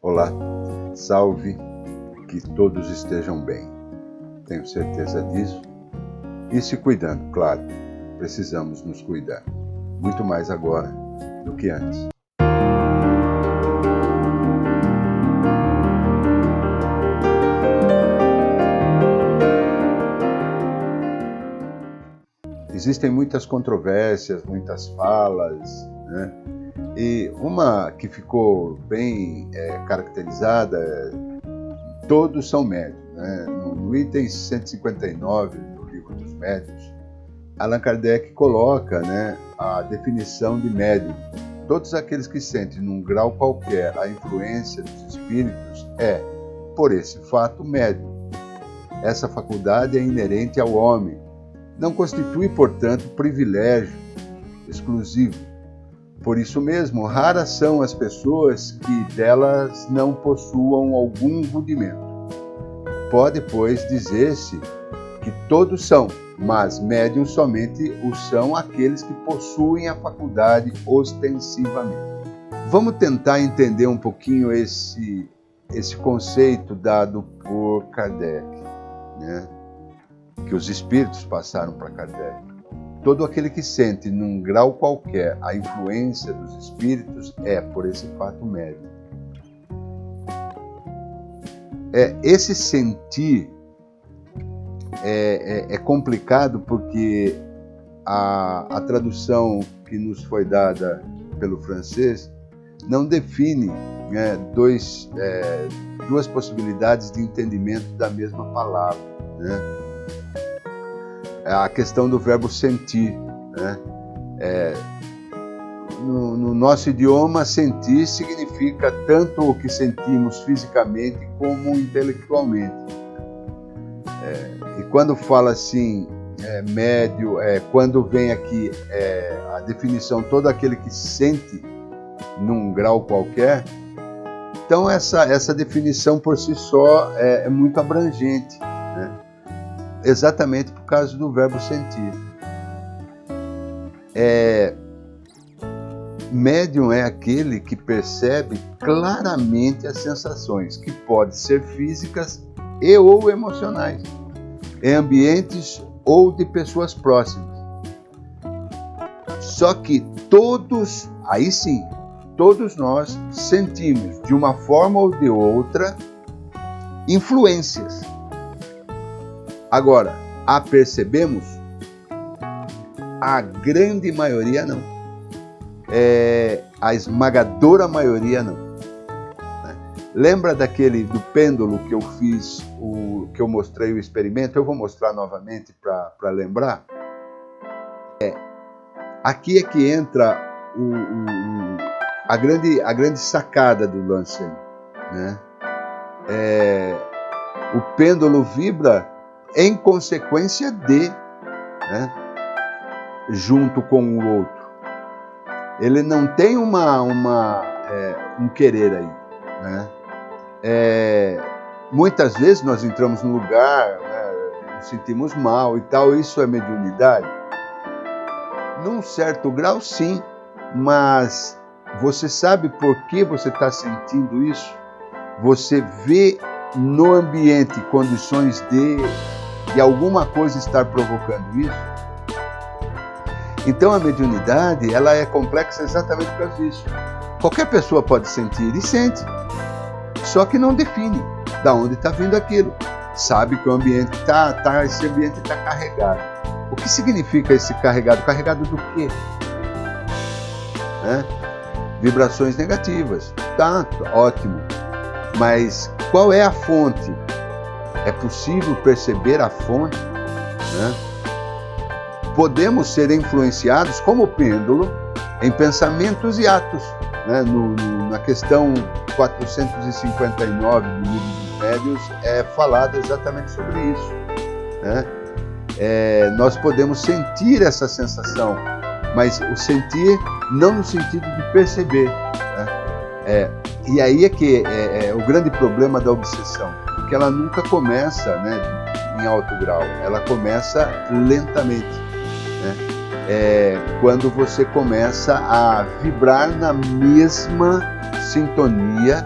Olá, salve, que todos estejam bem. Tenho certeza disso. E se cuidando, claro, precisamos nos cuidar. Muito mais agora do que antes. Existem muitas controvérsias, muitas falas, né? E uma que ficou bem caracterizada, todos são médios, né? No item 159 do Livro dos Médiuns, Allan Kardec coloca, né, a definição de médium. Todos aqueles que sentem num grau qualquer a influência dos espíritos por esse fato, médium. Essa faculdade é inerente ao homem. Não constitui, portanto, privilégio exclusivo. Por isso mesmo, raras são as pessoas que delas não possuam algum rudimento. Pode, pois, dizer-se que todos são, mas médiums somente o são aqueles que possuem a faculdade ostensivamente. Vamos tentar entender um pouquinho esse conceito dado por Kardec, né? Que os espíritos passaram para Kardec. Todo aquele que sente, num grau qualquer, a influência dos espíritos por esse fato médium. Esse sentir é complicado porque a tradução que nos foi dada pelo francês não define, né, duas possibilidades de entendimento da mesma palavra, né? A questão do verbo sentir, né? No nosso idioma, sentir significa tanto o que sentimos fisicamente como intelectualmente. E quando fala assim, médio, quando vem aqui a definição, todo aquele que sente num grau qualquer, então essa definição por si só é muito abrangente, né? Exatamente por causa do verbo sentir. Médium é aquele que percebe claramente as sensações, que podem ser físicas e ou emocionais, em ambientes ou de pessoas próximas. Só que todos, aí sim, todos nós sentimos, de uma forma ou de outra, influências. Agora, a percebemos? A grande maioria não. A esmagadora maioria não. Lembra do pêndulo que eu fiz, que eu mostrei o experimento? Eu vou mostrar novamente para lembrar. Aqui é que entra a grande sacada do lance, né? O pêndulo vibra em consequência de, né, junto com o outro. Ele não tem um querer aí, né? Muitas vezes nós entramos num lugar, né, nos sentimos mal e tal, isso é mediunidade? Num certo grau, sim, mas você sabe por que você está sentindo isso? Você vê no ambiente condições de alguma coisa estar provocando isso? Então a mediunidade, ela é complexa exatamente por causa disso. Qualquer pessoa pode sentir e sente, só que não define de onde está vindo aquilo. Sabe que o ambiente esse ambiente está carregado. O que significa esse carregado? Carregado do quê? Vibrações negativas. Tá, ótimo. Mas qual é a fonte? É possível perceber a fonte, né? Podemos ser influenciados, como pêndulo, em pensamentos e atos, né? Na questão 459 do Livro dos Médiuns é falado exatamente sobre isso, né? Nós podemos sentir essa sensação, mas o sentir não no sentido de perceber, né? E aí é que é o grande problema da obsessão, porque ela nunca começa, né, em alto grau, ela começa lentamente, né? Quando você começa a vibrar na mesma sintonia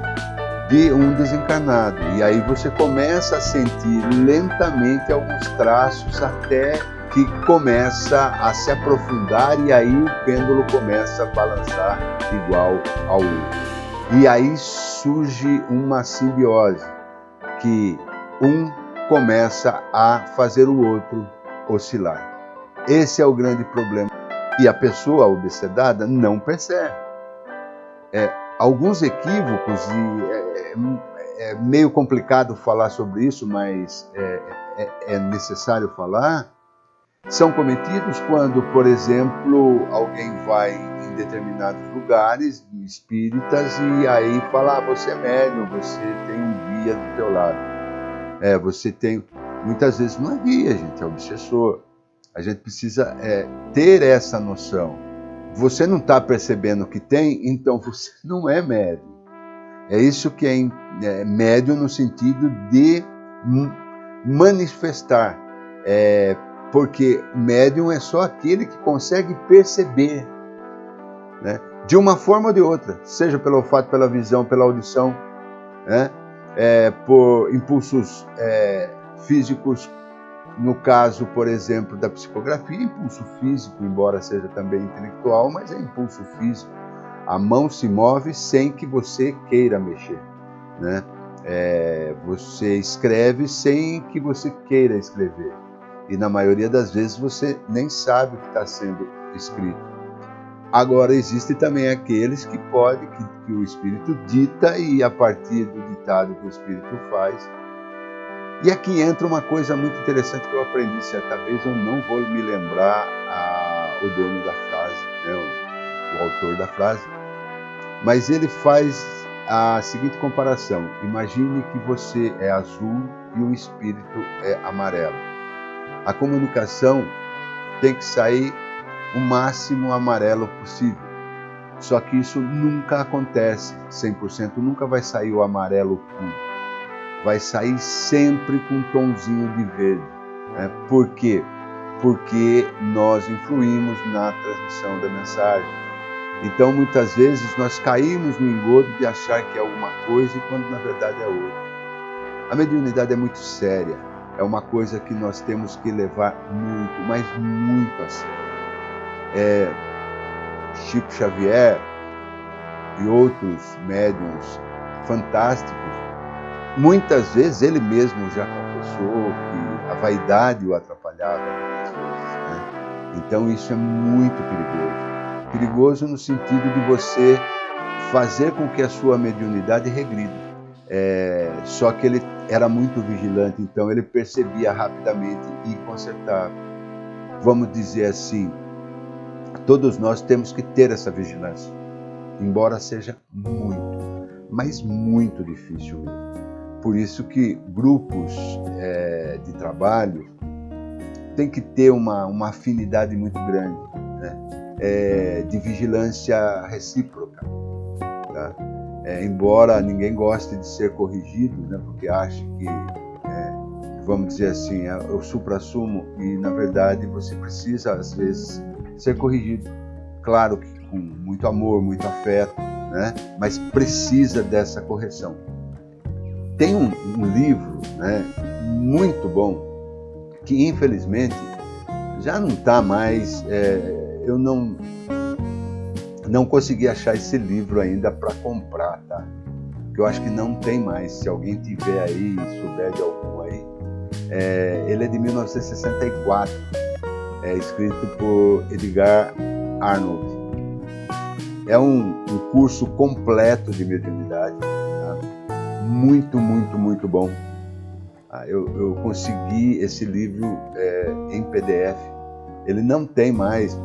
de um desencarnado. E aí você começa a sentir lentamente alguns traços até que começa a se aprofundar e aí o pêndulo começa a balançar igual ao outro. E aí surge uma simbiose, que um começa a fazer o outro oscilar. Esse é o grande problema. E a pessoa obsedada não percebe. Alguns equívocos, e é meio complicado falar sobre isso, mas é necessário falar, são cometidos quando, por exemplo, alguém vai em determinados lugares espíritas e aí fala, você é médium, você tem um guia do teu lado. Você tem, muitas vezes não é guia, gente, é obsessor. A gente precisa ter essa noção. Você não está percebendo que tem, então você não é médium. É isso que é médium no sentido de manifestar. Porque médium é só aquele que consegue perceber, né? De uma forma ou de outra, seja pelo olfato, pela visão, pela audição, né? Por impulsos físicos. No caso, por exemplo, da psicografia, impulso físico, embora seja também intelectual, mas é impulso físico. A mão se move sem que você queira mexer, né? Você escreve sem que você queira escrever. E na maioria das vezes você nem sabe o que está sendo escrito. Agora, existem também aqueles que que o Espírito dita e a partir do ditado que o Espírito faz. E aqui entra uma coisa muito interessante que eu aprendi certa vez, eu não vou me lembrar o dono da frase, né, o autor da frase, mas ele faz a seguinte comparação: imagine que você é azul e o espírito é amarelo. A comunicação tem que sair o máximo amarelo possível, só que isso nunca acontece 100%, nunca vai sair o amarelo puro. Vai sair sempre com um tomzinho de verde. Né? Por quê? Porque nós influímos na transmissão da mensagem. Então, muitas vezes, nós caímos no engodo de achar que é alguma coisa e quando, na verdade, é outra. A mediunidade é muito séria. É uma coisa que nós temos que levar muito, mas muito a sério. Chico Xavier e outros médiuns fantásticos, muitas vezes ele mesmo já confessou que a vaidade o atrapalhava muitas vezes, né? Então isso é muito perigoso. Perigoso no sentido de você fazer com que a sua mediunidade regrida. Só que ele era muito vigilante, então ele percebia rapidamente e consertava. Vamos dizer assim, todos nós temos que ter essa vigilância, embora seja muito, mas muito difícil mesmo. Por isso que grupos de trabalho têm que ter uma afinidade muito grande, né? De vigilância recíproca. Tá? Embora ninguém goste de ser corrigido, né? Porque acha que, vamos dizer assim, é o suprassumo e, na verdade, você precisa, às vezes, ser corrigido. Claro que com muito amor, muito afeto, né? Mas precisa dessa correção. Tem um livro, né, muito bom, que infelizmente já não está mais, eu não consegui achar esse livro ainda para comprar, tá? Porque eu acho que não tem mais, se alguém tiver aí, souber de algum aí. Ele é de 1964, escrito por Edgar Arnold. É um curso completo de mediunidade, muito, muito, muito bom. Eu consegui esse livro em PDF. Ele não tem mais,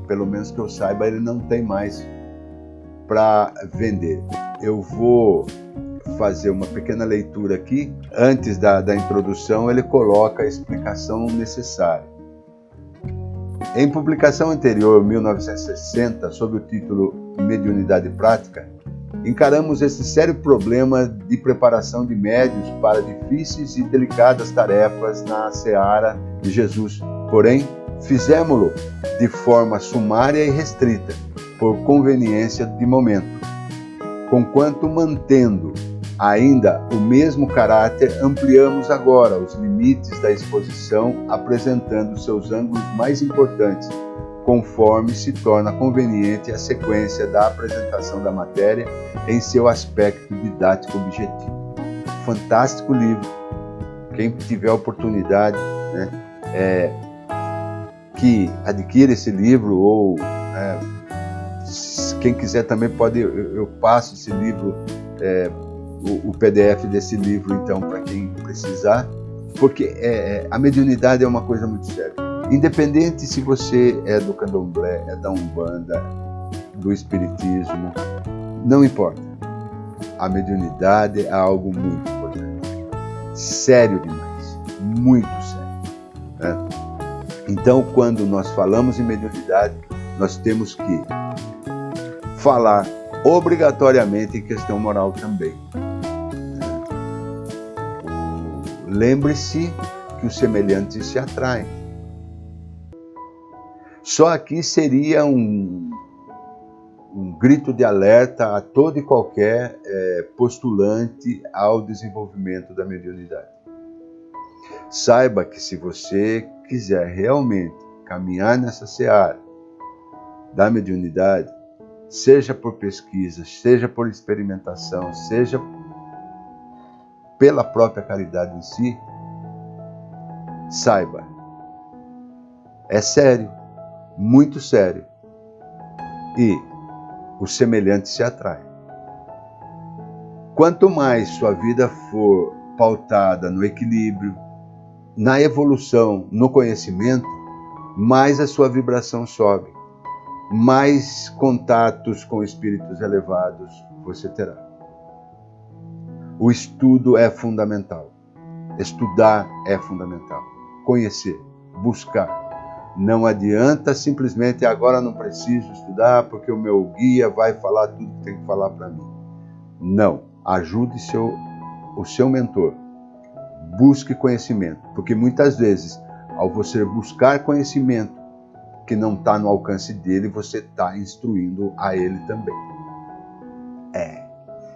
pelo menos que eu saiba, ele não tem mais para vender. Eu vou fazer uma pequena leitura aqui. Antes da introdução, ele coloca a explicação necessária. Em publicação anterior, 1960, sob o título Mediunidade Prática, encaramos esse sério problema de preparação de médiuns para difíceis e delicadas tarefas na seara de Jesus. Porém, fizemo-lo de forma sumária e restrita, por conveniência de momento, conquanto mantendo Ainda o mesmo caráter ampliamos agora os limites da exposição, apresentando seus ângulos mais importantes, conforme se torna conveniente a sequência da apresentação da matéria em seu aspecto didático objetivo. Fantástico livro. Quem tiver oportunidade, que adquira esse livro, ou quem quiser também pode, eu passo esse livro, o PDF desse livro, então, para quem precisar, porque a mediunidade é uma coisa muito séria. Independente se você é do candomblé, é da umbanda, do espiritismo, não importa. A mediunidade é algo muito importante. Sério demais. Muito sério. Então, quando nós falamos em mediunidade, nós temos que falar obrigatoriamente em questão moral também. Lembre-se que os semelhantes se atraem. Só aqui seria um grito de alerta a todo e qualquer postulante ao desenvolvimento da mediunidade. Saiba que se você quiser realmente caminhar nessa seara da mediunidade, seja por pesquisa, seja por experimentação, seja pela própria caridade em si, saiba, é sério, muito sério, e os semelhantes se atraem. Quanto mais sua vida for pautada no equilíbrio, na evolução, no conhecimento, mais a sua vibração sobe, mais contatos com espíritos elevados você terá. O estudo é fundamental. Estudar é fundamental. Conhecer, buscar. Não adianta simplesmente agora não preciso estudar porque o meu guia vai falar tudo que tem que falar para mim. Não. Ajude o seu mentor. Busque conhecimento. Porque muitas vezes, ao você buscar conhecimento que não está no alcance dele, você está instruindo a ele também.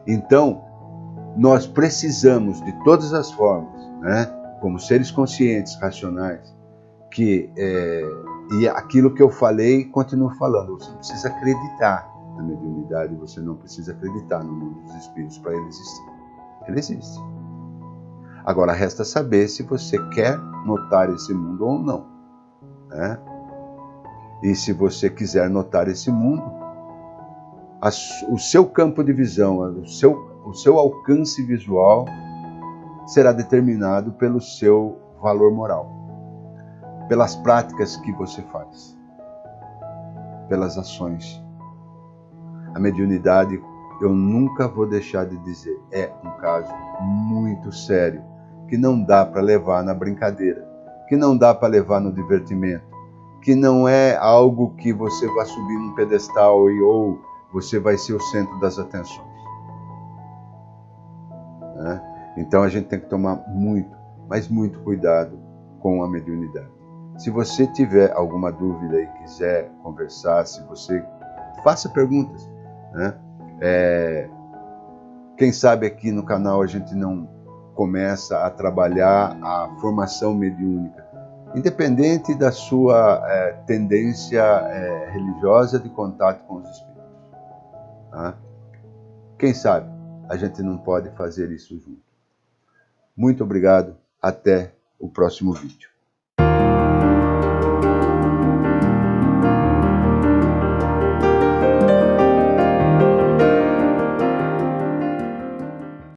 Então, nós precisamos de todas as formas, como seres conscientes, racionais, e aquilo que eu falei, continuo falando, você não precisa acreditar na mediunidade, você não precisa acreditar no mundo dos espíritos para ele existir. Ele existe. Agora, resta saber se você quer notar esse mundo ou não. E se você quiser notar esse mundo, o seu campo de visão, o seu alcance visual será determinado pelo seu valor moral, pelas práticas que você faz, pelas ações. A mediunidade, eu nunca vou deixar de dizer, é um caso muito sério, que não dá para levar na brincadeira, que não dá para levar no divertimento, que não é algo que você vai subir num pedestal ou você vai ser o centro das atenções. Então a gente tem que tomar muito, mas muito cuidado com a mediunidade. Se você tiver alguma dúvida e quiser conversar, se você faça perguntas, quem sabe aqui no canal a gente não começa a trabalhar a formação mediúnica, independente da sua tendência religiosa de contato com os espíritos. Quem sabe a gente não pode fazer isso junto. Muito obrigado, até o próximo vídeo.